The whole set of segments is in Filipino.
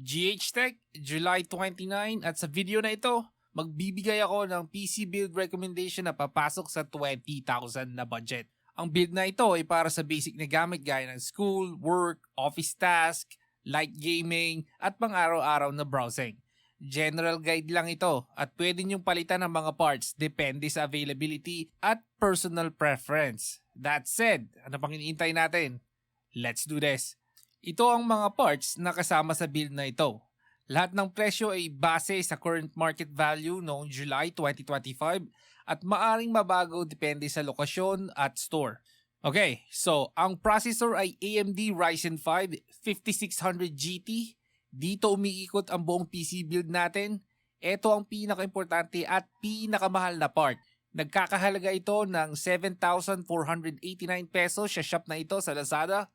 GH Tech, July 29 at sa video na ito, magbibigay ako ng PC build recommendation na papasok sa 20,000 na budget. Ang build na ito ay para sa basic na gamit gaya ng school, work, office task, light gaming at pang-araw-araw na browsing. General guide lang ito at pwede niyong palitan ng mga parts depende sa availability at personal preference. That said, ano pang iniintay natin? Let's do this! Ito ang mga parts na kasama sa build na ito. Lahat ng presyo ay base sa current market value noong July 2025 at maaring mabago depende sa lokasyon at store. Okay, so ang processor ay AMD Ryzen 5 5600 GT. Dito umiikot ang buong PC build natin. Ito ang pinaka-importante at pinakamahal na part. Nagkakahalaga ito ng 7,489 pesos sa shop na ito sa Lazada.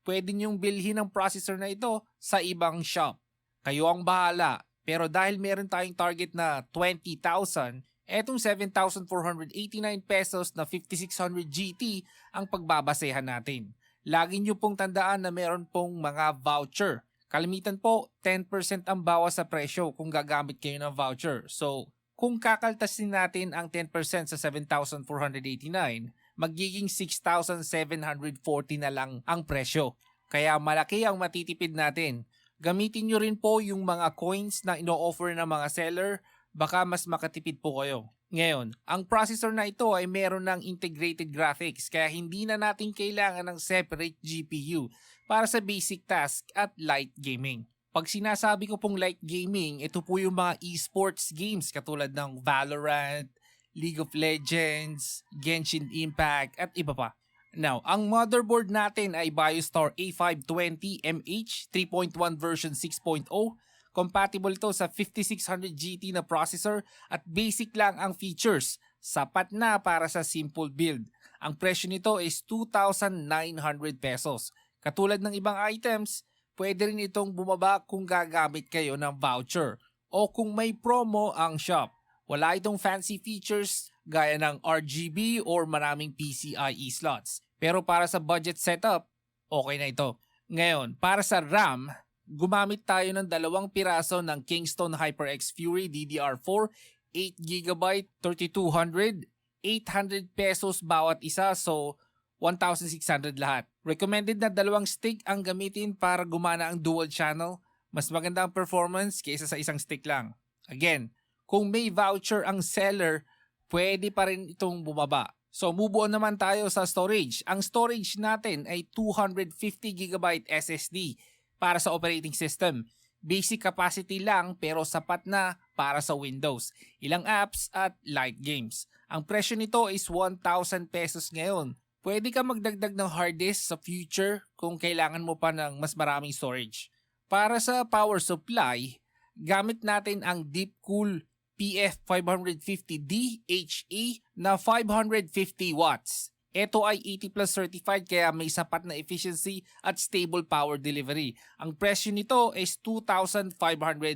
Pwede niyong bilhin ang processor na ito sa ibang shop. Kayo ang bahala. Pero dahil meron tayong target na 20,000, etong 7,489 pesos na 5600 GT ang pagbabasehan natin. Lagi niyo pong tandaan na meron pong mga voucher. Kalimitan po, 10% ang bawas sa presyo kung gagamit kayo ng voucher. So, kung kakaltasin natin ang 10% sa 7,489, magiging 6,740 na lang ang presyo. Kaya malaki ang matitipid natin. Gamitin nyo rin po yung mga coins na ino-offer ng mga seller, baka mas makatipid po kayo. Ngayon, ang processor na ito ay meron ng integrated graphics kaya hindi na natin kailangan ng separate GPU para sa basic task at light gaming. Pag sinasabi ko pong light gaming, ito po yung mga esports games katulad ng Valorant, League of Legends, Genshin Impact at iba pa. Now, ang motherboard natin ay BioStar A520MH 3.1 version 6.0. Compatible ito sa 5600 GT na processor at basic lang ang features. Sapat na para sa simple build. Ang presyo nito is 2,900 pesos. Katulad ng ibang items, pwede rin itong bumaba kung gagamit kayo ng voucher o kung may promo ang shop. Wala itong fancy features gaya ng RGB or maraming PCIe slots. Pero para sa budget setup, okay na ito. Ngayon, para sa RAM, gumamit tayo ng 2 piraso ng Kingston HyperX Fury DDR4, 8GB, 3200, 800 pesos bawat isa, so 1,600 lahat. Recommended na 2 stick ang gamitin para gumana ang dual channel. Mas maganda ang performance kaysa sa isang stick lang. Again, kung may voucher ang seller, pwede pa rin itong bumaba. So move on naman tayo sa storage. Ang storage natin ay 250GB SSD para sa operating system. Basic capacity lang pero sapat na para sa Windows, ilang apps at light games. Ang presyo nito is 1,000 pesos ngayon. Pwede ka magdagdag ng hard disk sa future kung kailangan mo pa ng mas maraming storage. Para sa power supply, gamit natin ang Deepcool PF550D HE na 550 watts. Ito ay 80 plus certified kaya may sapat na efficiency at stable power delivery. Ang presyo nito is 2,500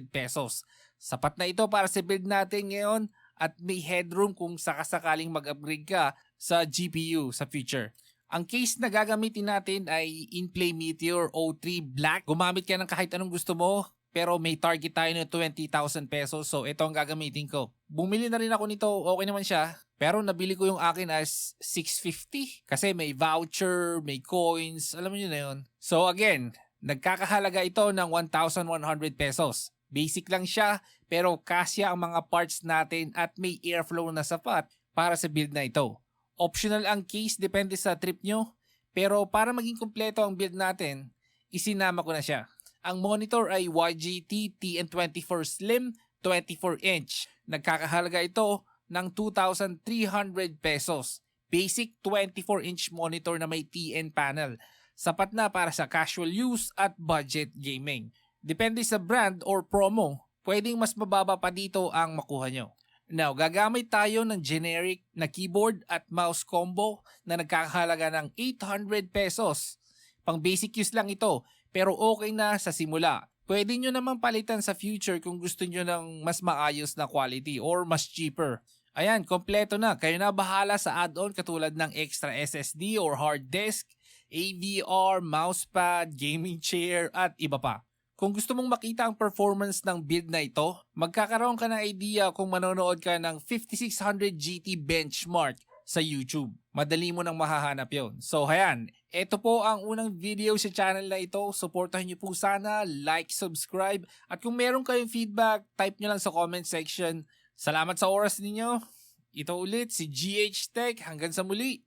pesos. Sapat na ito para sa build natin ngayon at may headroom kung sakasakaling mag-upgrade ka sa GPU sa future. Ang case na gagamitin natin ay Inplay Meteor O3 Black. Gumamit ka ng kahit anong gusto mo pero may target tayo ng 20,000 pesos so ito ang gagamitin ko. Bumili na rin ako nito, okay naman siya. Pero nabili ko yung akin as 650 kasi may voucher, may coins, alam niyo na yun. So again, nagkakahalaga ito ng 1,100 pesos. Basic lang siya pero kasya ang mga parts natin at may airflow na sapat para sa build na ito. Optional ang case depende sa trip nyo pero para maging kumpleto ang build natin, isinama ko na siya. Ang monitor ay YGT TN24 Slim 24-inch. Nagkakahalaga ito ng 2,300 pesos. Basic 24-inch monitor na may TN panel. Sapat na para sa casual use at budget gaming. Depende sa brand or promo, pwedeng mas mababa pa dito ang makuha nyo. Now, gagamit tayo ng generic na keyboard at mouse combo na nagkakahalaga ng 800 pesos. Pang basic use lang ito, pero okay na sa simula. Pwede nyo naman palitan sa future kung gusto nyo ng mas maayos na quality or mas cheaper. Ayan, kompleto na. Kayo na bahala sa add-on katulad ng extra SSD or hard disk, AVR, mousepad, gaming chair at iba pa. Kung gusto mong makita ang performance ng build na ito, magkakaroon ka ng idea kung manonood ka ng 5600 GT benchmark sa YouTube. Madali mo nang mahahanap yon. So hayan, ito po ang unang video sa channel na ito. Supportahan niyo po sana, like, subscribe, at kung meron kayong feedback, type nyo lang sa comment section. Salamat sa oras ninyo. Ito ulit si GH Tech. Hanggang sa muli.